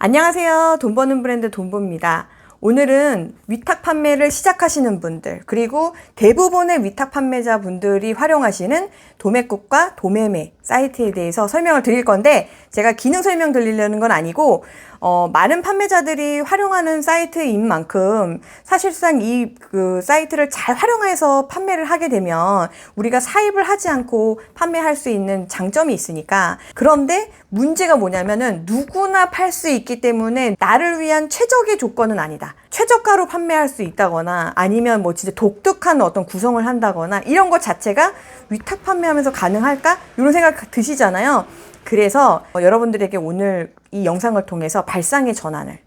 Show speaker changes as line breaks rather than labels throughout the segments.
안녕하세요. 돈 버는 브랜드 돈보입니다. 오늘은 위탁 판매를 시작하시는 분들, 그리고 대부분의 위탁 판매자 분들이 활용하시는 도매국과 도매매 사이트에 대해서 설명을 드릴 건데, 제가 기능 설명 드리려는 건 아니고 많은 판매자들이 활용하는 사이트인 만큼 사실상 이 사이트를 잘 활용해서 판매를 하게 되면 우리가 사입을 하지 않고 판매할 수 있는 장점이 있으니까. 그런데 문제가 뭐냐면은 누구나 팔 수 있기 때문에 나를 위한 최적의 조건은 아니다. 최저가로 판매할 수 있다거나 아니면 뭐 진짜 독특한 어떤 구성을 한다거나 이런 것 자체가 위탁 판매하면서 가능할까? 이런 생각 드시잖아요. 그래서 여러분들에게 오늘 이 영상을 통해서 발상의 전환을,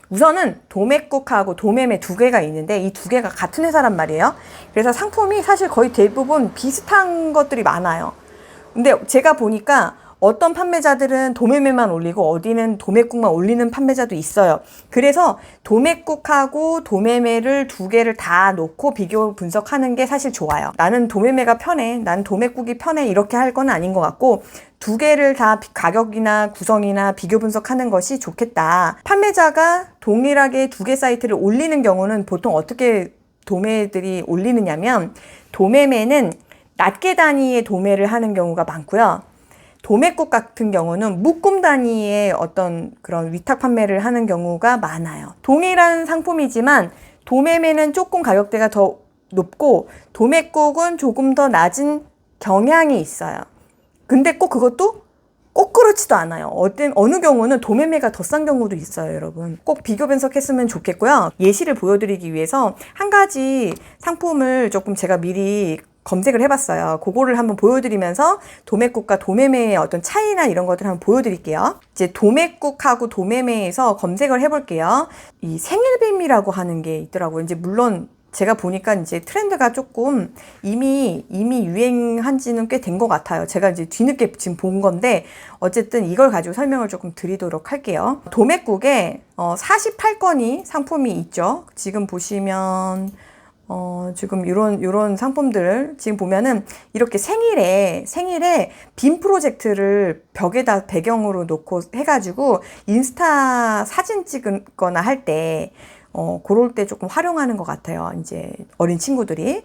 우선은 도매국하고 도매매 두 개가 있는데 이 두 개가 같은 회사란 말이에요. 그래서 상품이 사실 거의 대부분 비슷한 것들이 많아요. 근데 제가 보니까 어떤 판매자들은 도매매만 올리고 어디는 도매국만 올리는 판매자도 있어요. 그래서 도매국하고 도매매를 두 개를 다 놓고 비교 분석하는 게 사실 좋아요. 나는 도매매가 편해, 나는 도매국이 편해, 이렇게 할 건 아닌 것 같고, 두 개를 다 가격이나 구성이나 비교 분석하는 것이 좋겠다. 판매자가 동일하게 두 개 사이트를 올리는 경우는 보통 어떻게 도매들이 올리느냐면, 도매매는 낱개 단위의 도매를 하는 경우가 많고요. 도매국 같은 경우는 묶음 단위의 어떤 그런 위탁 판매를 하는 경우가 많아요. 동일한 상품이지만 도매매는 조금 가격대가 더 높고 도매국은 조금 더 낮은 경향이 있어요. 근데 꼭 그것도 꼭 그렇지도 않아요. 어느 경우는 도매매가 더 싼 경우도 있어요, 여러분. 꼭 비교 분석했으면 좋겠고요. 예시를 보여드리기 위해서 한 가지 상품을 조금 제가 미리 검색을 해봤어요. 그거를 한번 보여드리면서 도매국과 도매매의 어떤 차이나 이런 것들을 한번 보여드릴게요. 이제 도매국하고 도매매에서 검색을 해볼게요. 이 생일빔이라고 하는 게 있더라고요. 이제 물론 제가 보니까 이제 트렌드가 조금 이미 유행한 지는 꽤 된 것 같아요. 제가 이제 뒤늦게 지금 본 건데, 어쨌든 이걸 가지고 설명을 조금 드리도록 할게요. 도매국에 48건이 상품이 있죠. 지금 보시면 지금 요런 상품들 지금 보면은 이렇게 생일에 빔 프로젝트를 벽에다 배경으로 놓고 해가지고 인스타 사진 찍거나 할 때 그럴 때 조금 활용하는 것 같아요. 이제 어린 친구들이.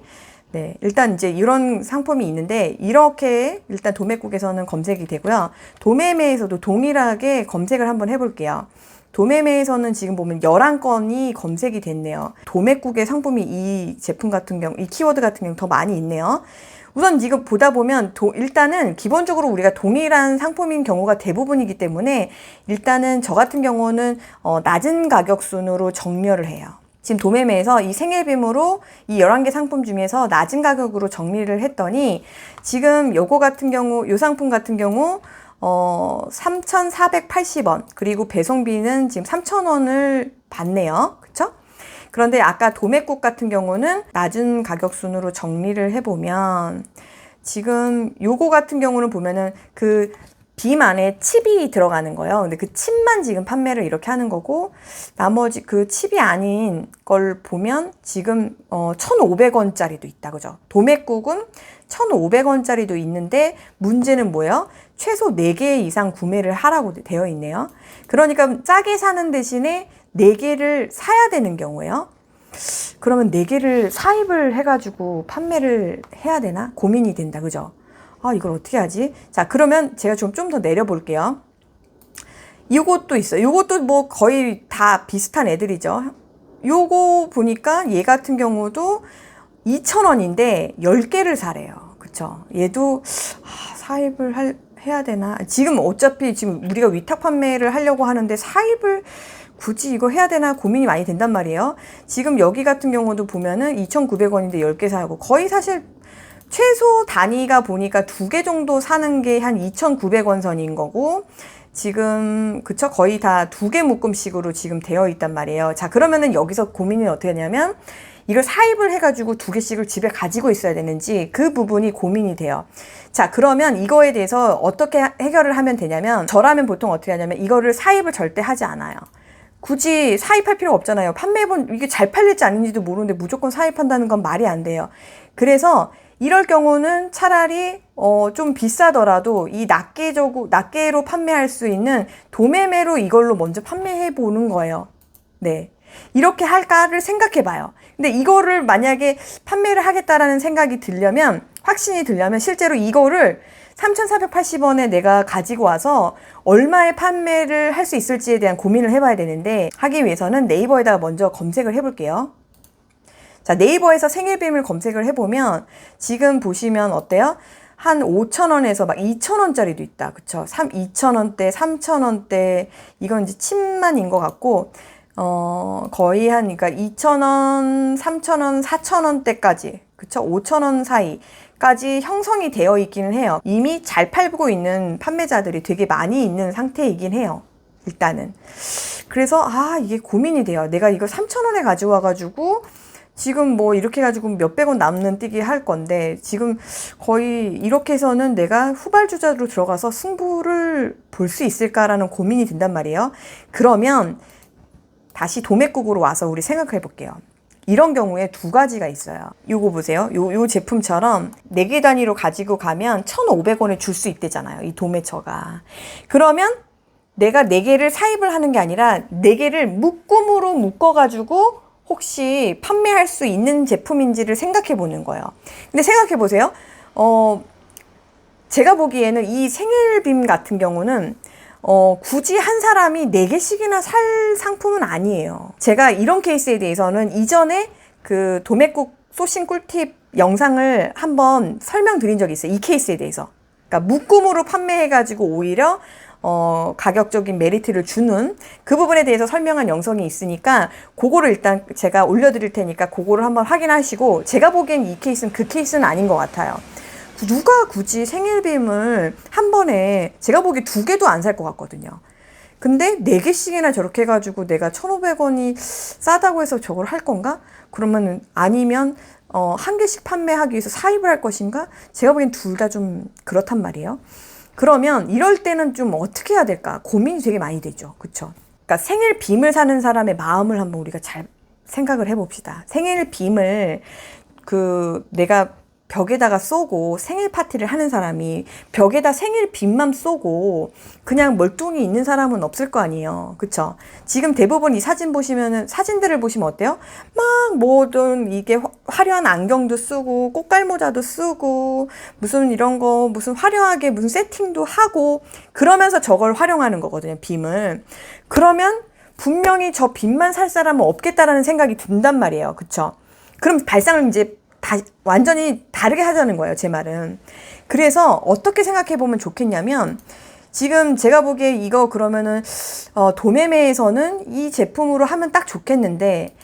네, 일단 이제 이런 상품이 있는데 이렇게 일단 도매국에서는 검색이 되고요. 도매매에서도 동일하게 검색을 한번 해볼게요. 도매매에서는 지금 보면 11건이 검색이 됐네요. 도매국의 상품이 이 제품 같은 경우, 이 키워드 같은 경우 더 많이 있네요. 우선 이거 보다 보면 일단은 기본적으로 우리가 동일한 상품인 경우가 대부분이기 때문에 일단은 저 같은 경우는 낮은 가격 순으로 정렬을 해요. 지금 도매매에서 이 생일빔으로 이 11개 상품 중에서 낮은 가격으로 정리를 했더니 지금 요거 같은 경우, 요 상품 같은 경우 3,480원, 그리고 배송비는 지금 3,000원을 받네요. 그쵸? 그런데 아까 도매국 같은 경우는 낮은 가격 순으로 정리를 해보면 지금 요거 같은 경우는 보면은 그 빔 안에 칩이 들어가는 거예요. 근데 그 칩만 지금 판매를 이렇게 하는 거고, 나머지 그 칩이 아닌 걸 보면 지금 1,500원짜리도 있다. 그죠? 도매국은 1,500원짜리도 있는데 문제는 뭐예요? 최소 4개 이상 구매를 하라고 되어 있네요. 그러니까 싸게 사는 대신에 4개를 사야 되는 경우예요. 그러면 4개를 사입을 해가지고 판매를 해야 되나? 고민이 된다. 그죠? 아, 이걸 어떻게 하지? 자, 그러면 제가 좀 더 내려볼게요. 요것도 있어요. 요것도 뭐 거의 다 비슷한 애들이죠. 요거 보니까 얘 같은 경우도 2,000원인데 10개를 사래요. 그쵸? 얘도 사입을 해야 되나? 지금 어차피 지금 우리가 위탁 판매를 하려고 하는데 사입을 굳이 이거 해야 되나 고민이 많이 된단 말이에요. 지금 여기 같은 경우도 보면은 2,900원인데 10개 사고, 거의 사실 최소 단위가 보니까 2개 정도 사는 게 한 2,900원 선인 거고, 지금 그쵸? 거의 다 2개 묶음식으로 지금 되어 있단 말이에요. 자, 그러면은 여기서 고민이 어떻게 하냐면 이걸 사입을 해가지고 2개씩을 집에 가지고 있어야 되는지 그 부분이 고민이 돼요. 자, 그러면 이거에 대해서 어떻게 해결을 하면 되냐면, 저라면 보통 어떻게 하냐면 이거를 사입을 절대 하지 않아요. 굳이 사입할 필요가 없잖아요. 판매해본 이게 잘 팔릴지 아닌지도 모르는데 무조건 사입한다는 건 말이 안 돼요. 그래서 이럴 경우는 차라리 좀 비싸더라도 이 낱개로 판매할 수 있는 도매매로 이걸로 먼저 판매해 보는 거예요. 네. 이렇게 할까를 생각해 봐요. 근데 이거를 만약에 판매를 하겠다라는 생각이 들려면, 확신이 들려면 실제로 이거를 3,480원에 내가 가지고 와서 얼마에 판매를 할 수 있을지에 대한 고민을 해봐야 되는데, 하기 위해서는 네이버에다가 먼저 검색을 해볼게요. 자, 네이버에서 생일빔을 검색을 해보면 지금 보시면 어때요? 한 5,000원에서 막 2,000원짜리도 있다. 그쵸? 2,000원대, 3,000원대, 이건 이제 침만인 것 같고, 거의 그러니까 2,000원, 3,000원, 4,000원대까지, 그쵸? 5,000원 사이까지 형성이 되어 있기는 해요. 이미 잘 팔고 있는 판매자들이 되게 많이 있는 상태이긴 해요. 일단은. 그래서, 이게 고민이 돼요. 내가 이거 3,000원에 가져와가지고, 지금 뭐 이렇게 해가지고 몇백 원 남는 뛰기 할 건데, 지금 거의 이렇게 해서는 내가 후발주자로 들어가서 승부를 볼 수 있을까라는 고민이 든단 말이에요. 그러면 다시 도매국으로 와서 우리 생각해 볼게요. 이런 경우에 두 가지가 있어요. 요거 보세요. 요 제품처럼 4개 단위로 가지고 가면 1,500원에 줄 수 있대잖아요. 이 도매처가. 그러면 내가 4개를 사입을 하는 게 아니라 4개를 묶음으로 묶어가지고 혹시 판매할 수 있는 제품인지를 생각해 보는 거예요. 근데 생각해 보세요. 제가 보기에는 이 생일빔 같은 경우는 굳이 한 사람이 4개씩이나 살 상품은 아니에요. 제가 이런 케이스에 대해서는 이전에 그 도매국 소싱 꿀팁 영상을 한번 설명드린 적이 있어요. 이 케이스에 대해서. 그러니까 묶음으로 판매해가지고 오히려 가격적인 메리트를 주는 그 부분에 대해서 설명한 영상이 있으니까 그거를 일단 제가 올려드릴 테니까 그거를 한번 확인하시고, 제가 보기엔 이 케이스는 그 케이스는 아닌 것 같아요. 누가 굳이 생일빔을 한 번에, 제가 보기 2개도 안 살 것 같거든요. 근데 4개씩이나 저렇게 해가지고 내가 1,500원이 싸다고 해서 저걸 할 건가? 그러면 아니면 1개씩 판매하기 위해서 사입을 할 것인가? 제가 보기엔 둘 다 좀 그렇단 말이에요. 그러면 이럴 때는 좀 어떻게 해야 될까? 고민이 되게 많이 되죠. 그쵸? 그러니까 생일빔을 사는 사람의 마음을 한번 우리가 잘 생각을 해봅시다. 생일빔을 내가 벽에다가 쏘고 생일 파티를 하는 사람이 벽에다 생일빔만 쏘고 그냥 멀뚱히 있는 사람은 없을 거 아니에요. 그쵸? 지금 대부분 이 사진들을 보시면 어때요? 막 뭐든 이게 화려한 안경도 쓰고 꽃갈모자도 쓰고 무슨 이런 거 무슨 화려하게 무슨 세팅도 하고 그러면서 저걸 활용하는 거거든요. 빔을. 그러면 분명히 저 빔만 살 사람은 없겠다라는 생각이 든단 말이에요. 그쵸? 그럼 발상을 이제 완전히 다르게 하자는 거예요, 제 말은. 그래서 어떻게 생각해 보면 좋겠냐면, 지금 제가 보기에 이거 그러면은 도매매에서는 이 제품으로 하면 딱 좋겠는데,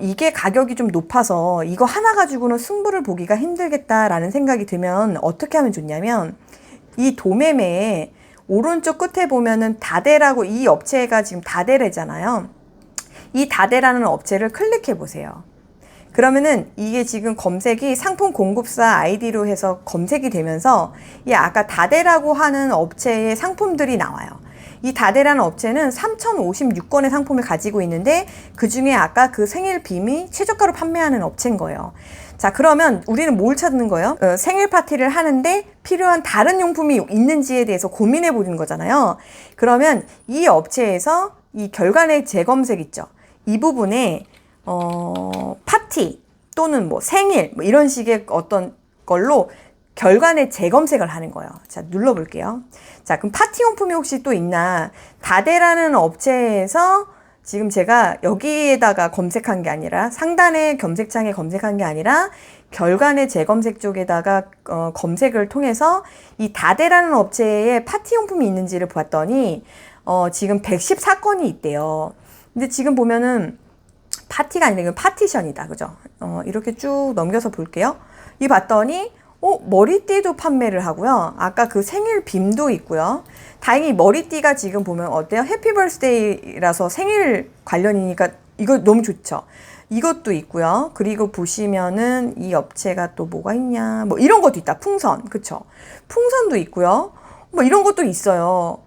이게 가격이 좀 높아서 이거 하나 가지고는 승부를 보기가 힘들겠다라는 생각이 들면 어떻게 하면 좋냐면, 이 도매매에 오른쪽 끝에 보면은 다대라고, 이 업체가 지금 다대래잖아요. 이 다대라는 업체를 클릭해 보세요. 그러면은 이게 지금 검색이 상품 공급사 아이디로 해서 검색이 되면서 이 아까 다대라고 하는 업체의 상품들이 나와요. 이 다대라는 업체는 3,056건의 상품을 가지고 있는데 그 중에 아까 그 생일빔이 최저가로 판매하는 업체인 거예요. 자, 그러면 우리는 뭘 찾는 거예요? 생일 파티를 하는데 필요한 다른 용품이 있는지에 대해서 고민해 보는 거잖아요. 그러면 이 업체에서 이 결과내 재검색 있죠. 이 부분에 파티 또는 뭐 생일 뭐 이런 식의 어떤 걸로 결과내 재검색을 하는 거예요. 자, 눌러볼게요. 자, 그럼 파티용품이 혹시 또 있나? 다대라는 업체에서 지금 제가 여기에다가 검색한 게 아니라 상단의 검색창에 검색한 게 아니라 결과내 재검색 쪽에다가 검색을 통해서 이 다대라는 업체에 파티용품이 있는지를 보았더니 지금 114건이 있대요. 근데 지금 보면은 파티가 아니라 이건 파티션이다. 그죠? 이렇게 쭉 넘겨서 볼게요. 이 봤더니 머리띠도 판매를 하고요. 아까 그 생일 빔도 있고요. 다행히 머리띠가 지금 보면 어때요? 해피 버스데이라서 생일 관련이니까 이거 너무 좋죠. 이것도 있고요. 그리고 보시면은 이 업체가 또 뭐가 있냐. 뭐 이런 것도 있다. 풍선. 그쵸? 풍선도 있고요. 뭐 이런 것도 있어요.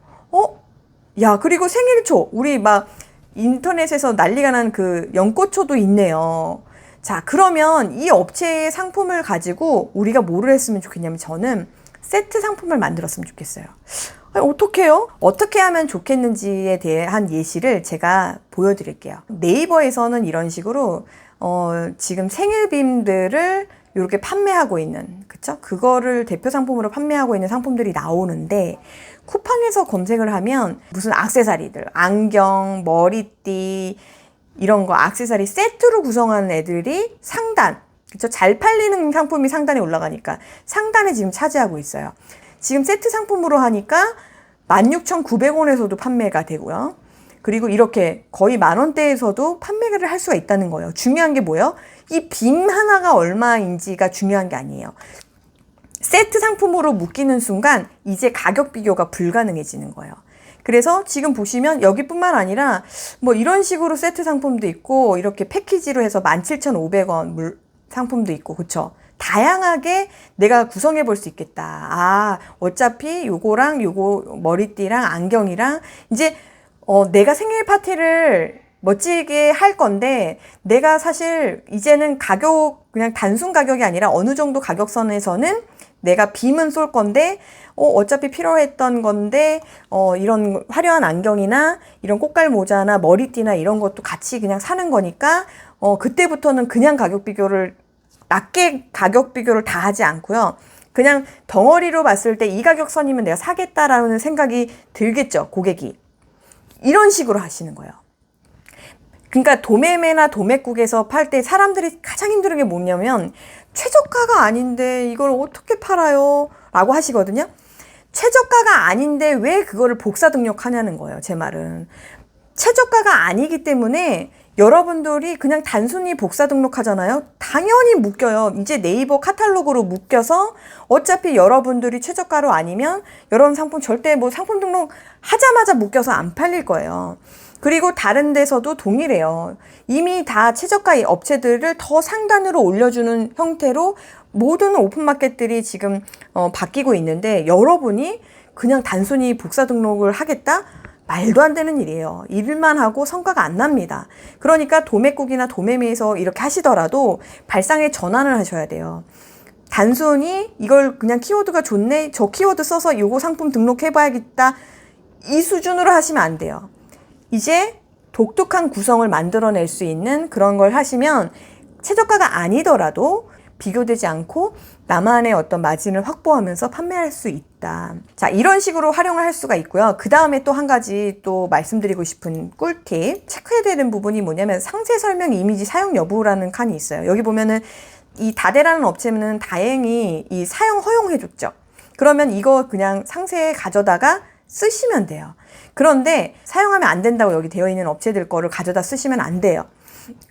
야, 그리고 생일초. 우리 막 인터넷에서 난리가 난 그 연꽃초도 있네요. 자, 그러면 이 업체의 상품을 가지고 우리가 뭐를 했으면 좋겠냐면 저는 세트 상품을 만들었으면 좋겠어요. 어떻게 해요? 어떻게 하면 좋겠는지에 대한 예시를 제가 보여드릴게요. 네이버에서는 이런 식으로 지금 생일빔들을 이렇게 판매하고 있는, 그쵸? 그거를 대표 상품으로 판매하고 있는 상품들이 나오는데, 쿠팡에서 검색을 하면 무슨 액세서리들, 안경, 머리띠, 이런 거 액세서리 세트로 구성하는 애들이 상단, 그쵸? 잘 팔리는 상품이 상단에 올라가니까 상단에 지금 차지하고 있어요. 지금 세트 상품으로 하니까 16,900원에서도 판매가 되고요. 그리고 이렇게 거의 만원대에서도 판매를 할 수가 있다는 거예요. 중요한 게 뭐예요? 이 빔 하나가 얼마인지가 중요한 게 아니에요. 세트 상품으로 묶이는 순간 이제 가격 비교가 불가능해지는 거예요. 그래서 지금 보시면 여기뿐만 아니라 뭐 이런 식으로 세트 상품도 있고 이렇게 패키지로 해서 17,500원 상품도 있고, 그쵸? 다양하게 내가 구성해 볼 수 있겠다. 아, 어차피 요거랑 요거 머리띠랑 안경이랑 이제 내가 생일 파티를 멋지게 할 건데 내가 사실 이제는 가격 그냥 단순 가격이 아니라 어느 정도 가격선에서는 내가 빔은 쏠 건데 어차피 필요했던 건데 이런 화려한 안경이나 이런 꽃갈 모자나 머리띠나 이런 것도 같이 그냥 사는 거니까 그때부터는 그냥 가격 비교를 낮게 가격 비교를 다 하지 않고요. 그냥 덩어리로 봤을 때 이 가격선이면 내가 사겠다라는 생각이 들겠죠, 고객이. 이런 식으로 하시는 거예요. 그러니까 도매매나 도매국에서 팔 때 사람들이 가장 힘든 게 뭐냐면 최저가가 아닌데 이걸 어떻게 팔아요? 라고 하시거든요. 최저가가 아닌데 왜 그거를 복사 등록하냐는 거예요, 제 말은. 최저가가 아니기 때문에 여러분들이 그냥 단순히 복사 등록하잖아요. 당연히 묶여요. 이제 네이버 카탈로그로 묶여서 어차피 여러분들이 최저가로 아니면 여러분 상품 절대 뭐 상품 등록 하자마자 묶여서 안 팔릴 거예요. 그리고 다른 데서도 동일해요. 이미 다 최저가 업체들을 더 상단으로 올려주는 형태로 모든 오픈마켓들이 지금 바뀌고 있는데 여러분이 그냥 단순히 복사 등록을 하겠다? 말도 안 되는 일이에요. 일만 하고 성과가 안 납니다. 그러니까 도매국이나 도매매에서 이렇게 하시더라도 발상의 전환을 하셔야 돼요. 단순히 이걸 그냥 키워드가 좋네, 저 키워드 써서 요거 상품 등록해봐야겠다, 이 수준으로 하시면 안 돼요. 이제 독특한 구성을 만들어낼 수 있는 그런 걸 하시면 최저가가 아니더라도 비교되지 않고 나만의 어떤 마진을 확보하면서 판매할 수 있다. 자, 이런 식으로 활용을 할 수가 있고요. 그 다음에 또 한 가지 또 말씀드리고 싶은 꿀팁, 체크해야 되는 부분이 뭐냐면 상세 설명 이미지 사용 여부라는 칸이 있어요. 여기 보면은 이 다대라는 업체는 다행히 이 사용 허용해줬죠. 그러면 이거 그냥 상세에 가져다가 쓰시면 돼요. 그런데 사용하면 안 된다고 여기 되어 있는 업체들 거를 가져다 쓰시면 안 돼요.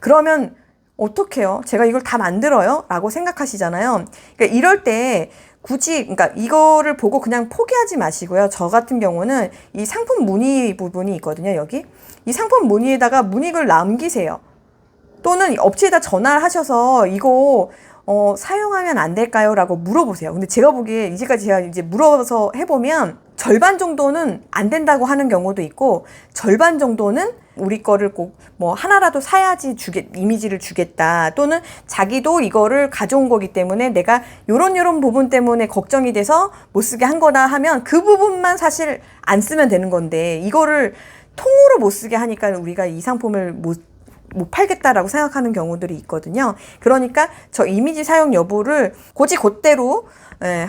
그러면 어떡해요? 제가 이걸 다 만들어요? 라고 생각하시잖아요. 그러니까 이럴 때 굳이, 그러니까 이거를 보고 그냥 포기하지 마시고요. 저 같은 경우는 이 상품 문의 부분이 있거든요, 여기. 이 상품 문의에다가 문의글 남기세요. 또는 업체에다 전화를 하셔서 이거 사용하면 안 될까요? 라고 물어보세요. 근데 제가 보기에 이제까지 제가 이제 물어서 해보면 절반 정도는 안 된다고 하는 경우도 있고 절반 정도는 우리 거를 꼭 뭐 하나라도 사야지 이미지를 주겠다, 또는 자기도 이거를 가져온 거기 때문에 내가 요런 부분 때문에 걱정이 돼서 못 쓰게 한 거다 하면 그 부분만 사실 안 쓰면 되는 건데 이거를 통으로 못 쓰게 하니까 우리가 이 상품을 못 팔겠다라고 생각하는 경우들이 있거든요. 그러니까 저 이미지 사용 여부를 곧대로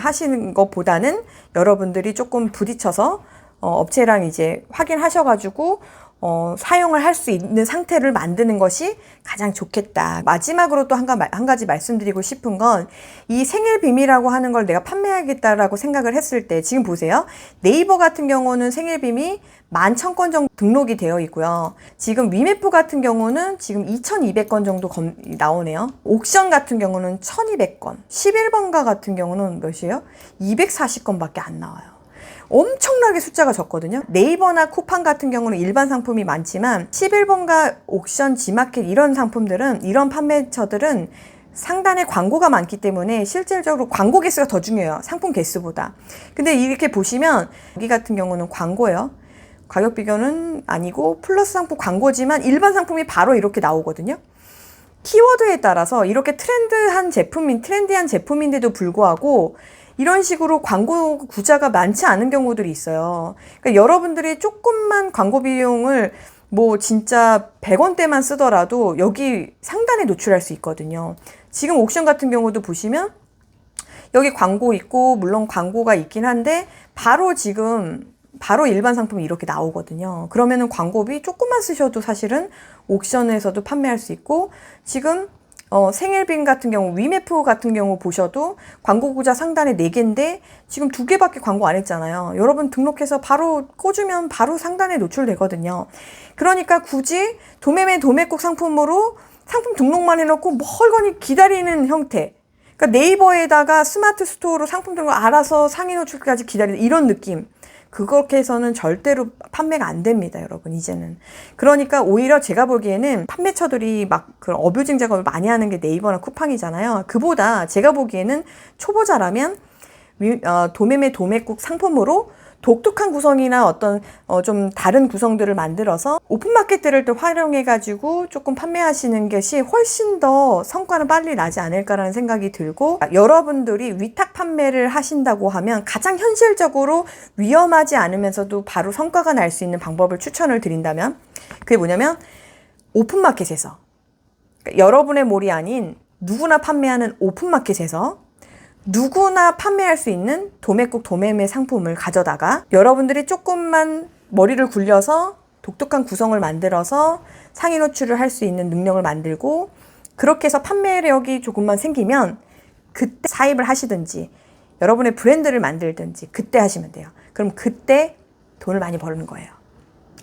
하시는 것보다는 여러분들이 조금 부딪혀서 업체랑 이제 확인하셔가지고 사용을 할 수 있는 상태를 만드는 것이 가장 좋겠다. 마지막으로 또 한 가지 말씀드리고 싶은 건 이 생일빔이라고 하는 걸 내가 판매하겠다라고 생각을 했을 때 지금 보세요. 네이버 같은 경우는 생일빔이 11,000건 정도 등록이 되어 있고요. 지금 위메프 같은 경우는 지금 2,200건 정도 나오네요. 옥션 같은 경우는 1,200건, 11번가 같은 경우는 몇이에요? 240건밖에 안 나와요. 엄청나게 숫자가 적거든요. 네이버나 쿠팡 같은 경우는 일반 상품이 많지만 11번가, 옥션, 지마켓 이런 상품들은, 이런 판매처들은 상단에 광고가 많기 때문에 실질적으로 광고 개수가 더 중요해요. 상품 개수보다. 근데 이렇게 보시면 여기 같은 경우는 광고예요. 가격 비교는 아니고 플러스 상품 광고지만 일반 상품이 바로 이렇게 나오거든요. 키워드에 따라서 이렇게 트렌디한 제품인데도 불구하고 이런 식으로 광고 구자가 많지 않은 경우들이 있어요. 그러니까 여러분들이 조금만 광고 비용을 뭐 진짜 100원대만 쓰더라도 여기 상단에 노출할 수 있거든요. 지금 옥션 같은 경우도 보시면 여기 광고 있고, 물론 광고가 있긴 한데 바로 일반 상품이 이렇게 나오거든요. 그러면은 광고비 조금만 쓰셔도 사실은 옥션에서도 판매할 수 있고, 지금 생일빈 같은 경우, 위메프 같은 경우 보셔도 광고 구자 상단에 4개인데 지금 2개밖에 광고 안 했잖아요. 여러분 등록해서 바로 꽂으면 바로 상단에 노출되거든요. 그러니까 굳이 도매매 도매국 상품으로 상품 등록만 해놓고 멀거니 기다리는 형태. 그러니까 네이버에다가 스마트 스토어로 상품 등록 알아서 상위 노출까지 기다리는 이런 느낌. 그렇게 해서는 절대로 판매가 안 됩니다, 여러분, 이제는. 그러니까 오히려 제가 보기에는 판매처들이 막 그런 어뷰징 작업을 많이 하는 게 네이버나 쿠팡이잖아요. 그보다 제가 보기에는 초보자라면 도매매 도매국 상품으로 독특한 구성이나 어떤 좀 다른 구성들을 만들어서 오픈마켓들을 또 활용해가지고 조금 판매하시는 것이 훨씬 더 성과는 빨리 나지 않을까라는 생각이 들고, 여러분들이 위탁 판매를 하신다고 하면 가장 현실적으로 위험하지 않으면서도 바로 성과가 날 수 있는 방법을 추천을 드린다면 그게 뭐냐면 오픈마켓에서, 그러니까 여러분의 몰이 아닌 누구나 판매하는 오픈마켓에서 누구나 판매할 수 있는 도매국 도매매 상품을 가져다가 여러분들이 조금만 머리를 굴려서 독특한 구성을 만들어서 상위 노출을 할 수 있는 능력을 만들고, 그렇게 해서 판매력이 조금만 생기면 그때 사입을 하시든지 여러분의 브랜드를 만들든지 그때 하시면 돼요. 그럼 그때 돈을 많이 버는 거예요.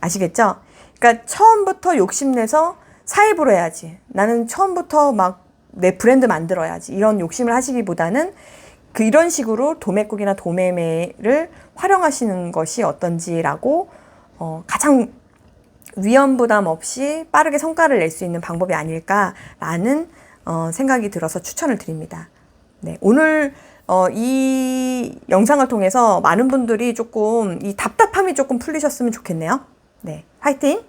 아시겠죠? 그러니까 처음부터 욕심내서 사입으로 해야지, 나는 처음부터 막 내 브랜드 만들어야지, 이런 욕심을 하시기보다는 이런 식으로 도매국이나 도매매를 활용하시는 것이 어떤지라고 가장 위험 부담 없이 빠르게 성과를 낼 수 있는 방법이 아닐까라는 생각이 들어서 추천을 드립니다. 네, 오늘 이 영상을 통해서 많은 분들이 조금 이 답답함이 조금 풀리셨으면 좋겠네요. 네, 화이팅!